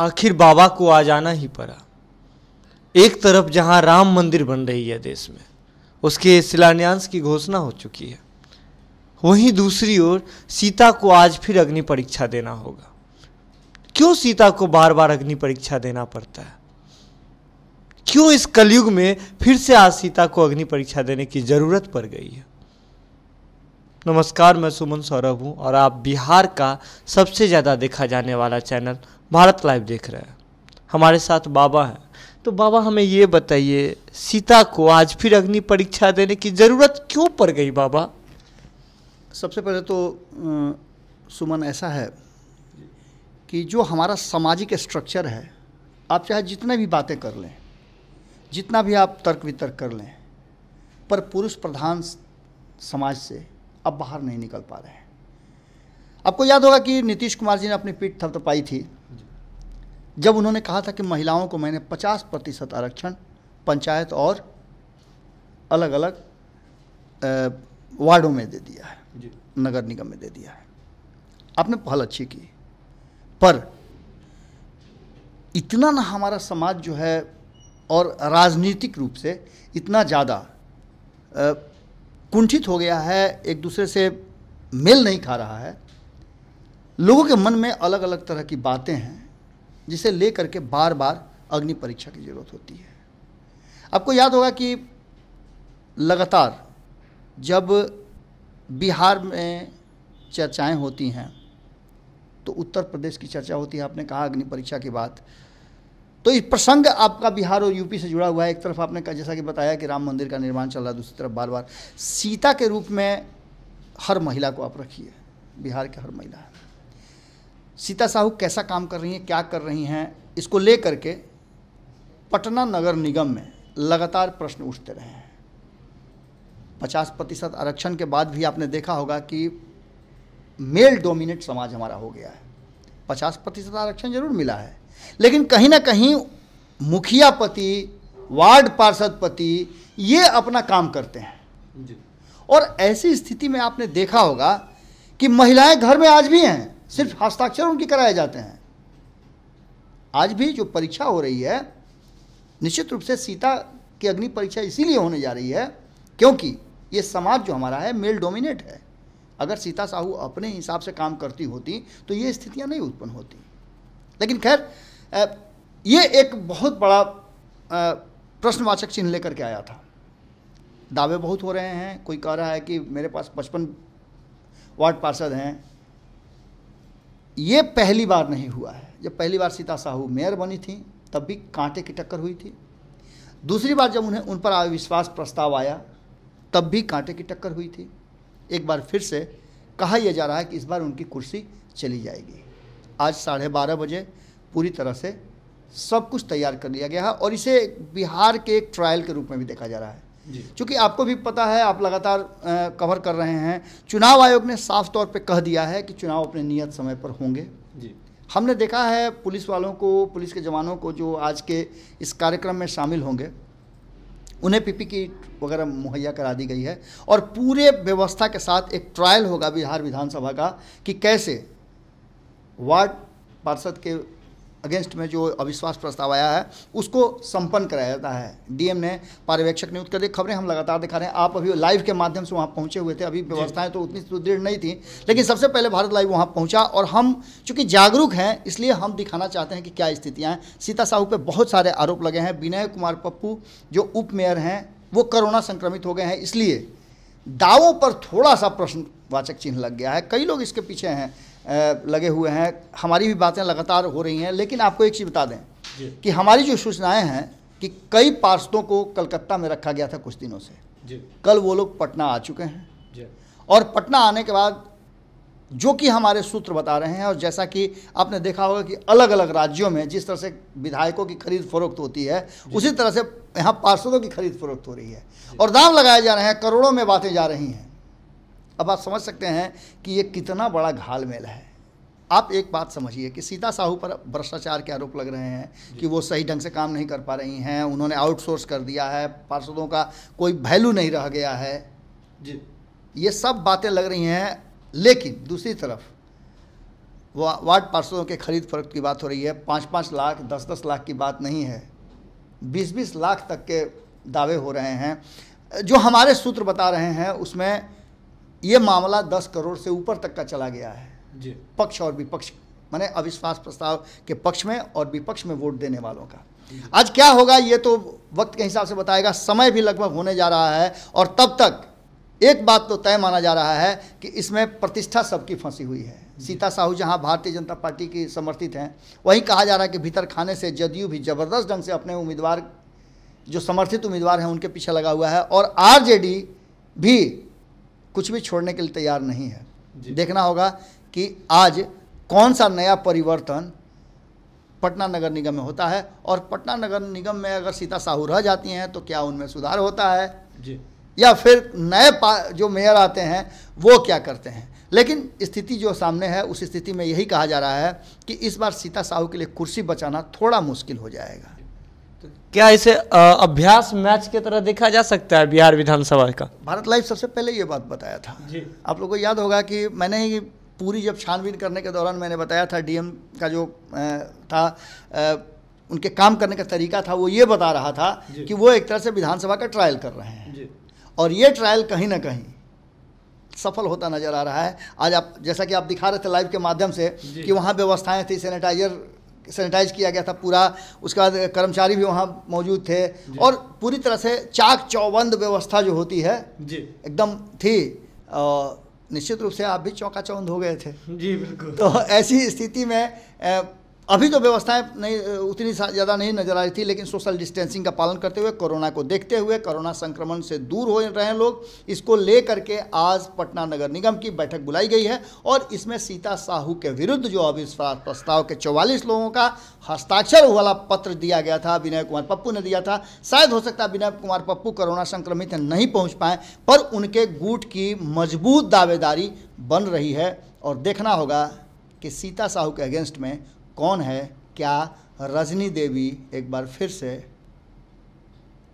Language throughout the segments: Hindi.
आखिर बाबा को आ जाना ही पड़ा। एक तरफ जहां राम मंदिर बन रही है देश में, उसके शिलान्यास की घोषणा हो चुकी है, वहीं दूसरी ओर सीता को आज फिर अग्नि परीक्षा देना होगा। क्यों सीता को बार बार अग्नि परीक्षा देना पड़ता है? क्यों इस कलयुग में फिर से आज सीता को अग्नि परीक्षा देने की जरूरत पड़ गई है? नमस्कार, मैं सुमन सौरभ हूं और आप बिहार का सबसे ज़्यादा देखा जाने वाला चैनल भारत लाइव देख रहे हैं। हमारे साथ बाबा हैं। तो बाबा, हमें ये बताइए, सीता को आज फिर अग्नि परीक्षा देने की ज़रूरत क्यों पड़ गई बाबा? सबसे पहले तो सुमन, ऐसा है कि जो हमारा सामाजिक स्ट्रक्चर है, आप चाहे जितने भी बातें कर लें, जितना भी आप तर्क वितर्क कर लें, पर पुरुष प्रधान समाज से अब बाहर नहीं निकल पा रहे हैं। आपको याद होगा कि नीतीश कुमार जी ने अपनी पीठ थपथपाई थी जब उन्होंने कहा था कि महिलाओं को मैंने 50% आरक्षण पंचायत और अलग अलग वार्डों में दे दिया है, नगर निगम में दे दिया है। आपने पहल अच्छी की, पर इतना ना हमारा समाज जो है और राजनीतिक रूप से इतना ज़्यादा कुंठित हो गया है, एक दूसरे से मेल नहीं खा रहा है। लोगों के मन में अलग अलग तरह की बातें हैं जिसे लेकर के बार बार अग्नि परीक्षा की ज़रूरत होती है। आपको याद होगा कि लगातार जब बिहार में चर्चाएं होती हैं तो उत्तर प्रदेश की चर्चा होती है। आपने कहा अग्नि परीक्षा की बात, तो इस प्रसंग आपका बिहार और यूपी से जुड़ा हुआ है। एक तरफ आपने कहा, जैसा कि बताया, कि राम मंदिर का निर्माण चल रहा है, दूसरी तरफ बार बार सीता के रूप में हर महिला को आप रखिए। बिहार के हर महिला, सीता साहू कैसा काम कर रही हैं, क्या कर रही हैं, इसको लेकर के पटना नगर निगम में लगातार प्रश्न उठते रहे हैं। 50% आरक्षण के बाद भी आपने देखा होगा कि मेल डोमिनेट समाज हमारा हो गया है। 50% आरक्षण जरूर मिला है, लेकिन कहीं ना कहीं मुखिया पति, वार्ड पार्षद पति ये अपना काम करते हैं जी। और ऐसी स्थिति में आपने देखा होगा कि महिलाएं घर में आज भी हैं, सिर्फ हस्ताक्षर उनके कराए जाते हैं। आज भी जो परीक्षा हो रही है, निश्चित रूप से सीता की अग्नि परीक्षा इसीलिए होने जा रही है क्योंकि ये समाज जो हमारा है मेल डोमिनेट है। अगर सीता साहू अपने हिसाब से काम करती होती तो ये स्थितियां नहीं उत्पन्न होती। लेकिन खैर, ये एक बहुत बड़ा प्रश्नवाचक चिन्ह लेकर के आया था। दावे बहुत हो रहे हैं। कोई कह रहा है कि मेरे पास 55 वार्ड पार्षद हैं। ये पहली बार नहीं हुआ है। जब पहली बार सीता साहू मेयर बनी थी तब भी कांटे की टक्कर हुई थी। दूसरी बार जब उन पर अविश्वास प्रस्ताव आया तब भी कांटे की टक्कर हुई थी। एक बार फिर से कहा यह जा रहा है कि इस बार उनकी कुर्सी चली जाएगी। आज 12:30 बजे पूरी तरह से सब कुछ तैयार कर लिया गया है और इसे बिहार के एक ट्रायल के रूप में भी देखा जा रहा है। क्योंकि आपको भी पता है, आप लगातार कवर कर रहे हैं, चुनाव आयोग ने साफ तौर पे कह दिया है कि चुनाव अपने नियत समय पर होंगे जी। हमने देखा है पुलिस वालों को, पुलिस के जवानों को जो आज के इस कार्यक्रम में शामिल होंगे, उन्हें पीपी किट वगैरह मुहैया करा दी गई है और पूरे व्यवस्था के साथ एक ट्रायल होगा बिहार विधानसभा का कि कैसे वार्ड पार्षद के अगेंस्ट में जो अविश्वास प्रस्ताव आया है उसको संपन्न कराया जाता है। डीएम ने पर्यवेक्षक नियुक्त कर दी। खबरें हम लगातार दिखा रहे हैं। आप अभी लाइव के माध्यम से वहाँ पहुँचे हुए थे। अभी व्यवस्थाएं तो उतनी सुदृढ़ नहीं थी, लेकिन सबसे पहले भारत लाइव वहाँ पहुँचा और हम चूँकि जागरूक हैं इसलिए हम दिखाना चाहते हैं कि क्या स्थितियाँ हैं। सीता साहू पर बहुत सारे आरोप लगे हैं। विनय कुमार पप्पू जो उप मेयर हैं वो कोरोना संक्रमित हो गए हैं, इसलिए दावों पर थोड़ा सा प्रश्नवाचक चिन्ह लग गया है। कई लोग इसके पीछे हैं, लगे हुए हैं। हमारी भी बातें लगातार हो रही हैं। लेकिन आपको एक चीज़ बता दें कि हमारी जो सूचनाएं हैं कि कई पार्षदों को कलकत्ता में रखा गया था कुछ दिनों से। कल वो लोग पटना आ चुके हैं और पटना आने के बाद जो कि हमारे सूत्र बता रहे हैं और जैसा कि आपने देखा होगा कि अलग अलग राज्यों में जिस तरह से विधायकों की खरीद फरोख्त होती है उसी तरह से यहाँ पार्षदों की खरीद फरोख्त हो रही है और दाम लगाए जा रहे हैं, करोड़ों में बातें जा रही हैं। अब आप समझ सकते हैं कि ये कितना बड़ा घालमेल है। आप एक बात समझिए कि सीता साहू पर भ्रष्टाचार के आरोप लग रहे हैं कि वो सही ढंग से काम नहीं कर पा रही हैं, उन्होंने आउटसोर्स कर दिया है, पार्षदों का कोई वैल्यू नहीं रह गया है जी। ये सब बातें लग रही हैं, लेकिन दूसरी तरफ वार्ड पार्षदों के खरीद फरोख्त की बात हो रही है। 5-5 लाख 10-10 लाख की बात नहीं है, 20-20 लाख तक के दावे हो रहे हैं। जो हमारे सूत्र बता रहे हैं उसमें ये मामला 10 करोड़ से ऊपर तक का चला गया है जी। पक्ष और विपक्ष, माने अविश्वास प्रस्ताव के पक्ष में और विपक्ष में वोट देने वालों का। आज क्या होगा ये तो वक्त के हिसाब से बताएगा, समय भी लगभग होने जा रहा है। और तब तक एक बात तो तय माना जा रहा है कि इसमें प्रतिष्ठा सबकी फंसी हुई है। सीता साहू जहां भारतीय जनता पार्टी की समर्थित हैं, वहीं कहा जा रहा है कि भीतर खाने से जदयू भी ज़बरदस्त ढंग से अपने उम्मीदवार, जो समर्थित उम्मीदवार हैं, उनके पीछे लगा हुआ है। और आरजेडी भी कुछ भी छोड़ने के लिए तैयार नहीं है। देखना होगा कि आज कौन सा नया परिवर्तन पटना नगर निगम में होता है, और पटना नगर निगम में अगर सीता साहू रह जाती हैं तो क्या उनमें सुधार होता है जी, या फिर नए जो मेयर आते हैं वो क्या करते हैं। लेकिन स्थिति जो सामने है उस स्थिति में यही कहा जा रहा है कि इस बार सीता साहू के लिए कुर्सी बचाना थोड़ा मुश्किल हो जाएगा। तो क्या इसे अभ्यास मैच की तरह देखा जा सकता है बिहार विधानसभा का? भारत लाइव सबसे पहले ये बात बताया था जी। आप लोगों को याद होगा कि मैंने ही पूरी जब छानबीन करने के दौरान मैंने बताया था, डीएम का जो था उनके काम करने का तरीका था, वो ये बता रहा था कि वो एक तरह से विधानसभा का ट्रायल कर रहे हैं जी। और ये ट्रायल कहीं ना कहीं सफल होता नजर आ रहा है। आज आप जैसा कि आप दिखा रहे थे लाइव के माध्यम से कि वहाँ व्यवस्थाएं थी, सैनिटाइज किया गया था पूरा, उसके बाद कर्मचारी भी वहाँ मौजूद थे और पूरी तरह से चाक चौबंद व्यवस्था जो होती है जी एकदम थी। निश्चित रूप से आप भी चौका चौंध हो गए थे जी, बिल्कुल। तो ऐसी स्थिति में अभी तो व्यवस्थाएं नहीं उतनी ज़्यादा नहीं नजर आ रही थी, लेकिन सोशल डिस्टेंसिंग का पालन करते हुए, कोरोना को देखते हुए, कोरोना संक्रमण से दूर हो रहे हैं लोग, इसको ले करके आज पटना नगर निगम की बैठक बुलाई गई है। और इसमें सीता साहू के विरुद्ध जो अविश्वास प्रस्ताव के 44 लोगों का हस्ताक्षर वाला पत्र दिया गया था, विनय कुमार पप्पू ने दिया था। शायद हो सकता है विनय कुमार पप्पू कोरोना संक्रमित नहीं पहुँच पाए, पर उनके गुट की मजबूत दावेदारी बन रही है। और देखना होगा कि सीता साहू के अगेंस्ट में कौन है, क्या रजनी देवी एक बार फिर से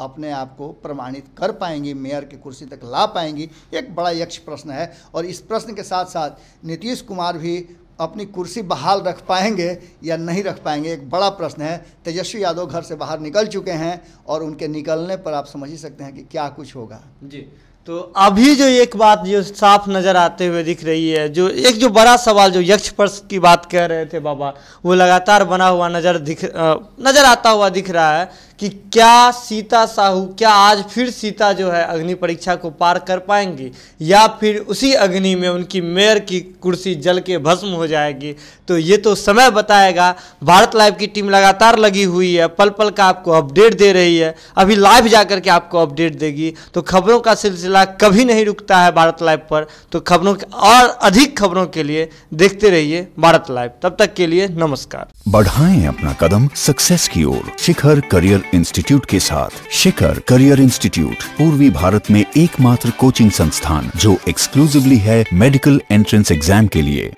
अपने आप को प्रमाणित कर पाएंगी, मेयर की कुर्सी तक ला पाएंगी, एक बड़ा यक्ष प्रश्न है। और इस प्रश्न के साथ साथ नीतीश कुमार भी अपनी कुर्सी बहाल रख पाएंगे या नहीं रख पाएंगे, एक बड़ा प्रश्न है। तेजस्वी यादव घर से बाहर निकल चुके हैं और उनके निकलने पर आप समझ ही सकते हैं कि क्या कुछ होगा जी। तो अभी जो एक बात जो साफ नज़र आते हुए दिख रही है, जो बड़ा सवाल जो यक्ष प्रश्न की बात कह रहे थे बाबा, वो लगातार बना हुआ नज़र आता हुआ दिख रहा है कि क्या सीता साहू, क्या आज फिर सीता जो है अग्नि परीक्षा को पार कर पाएंगी या फिर उसी अग्नि में उनकी मेयर की कुर्सी जल के भस्म हो जाएगी। तो ये तो समय बताएगा। भारत लाइव की टीम लगातार लगी हुई है, पल पल का आपको अपडेट दे रही है, अभी लाइव जाकर के आपको अपडेट देगी। तो खबरों का सिलसिला कभी नहीं रुकता है भारत लाइव पर। तो खबरों और अधिक खबरों के लिए देखते रहिए भारत लाइव। तब तक के लिए नमस्कार। बढ़ाएं अपना कदम सक्सेस की ओर शिखर करियर इंस्टीट्यूट के साथ। शिखर करियर इंस्टीट्यूट पूर्वी भारत में एकमात्र कोचिंग संस्थान जो एक्सक्लूसिवली है मेडिकल एंट्रेंस एग्जाम के लिए।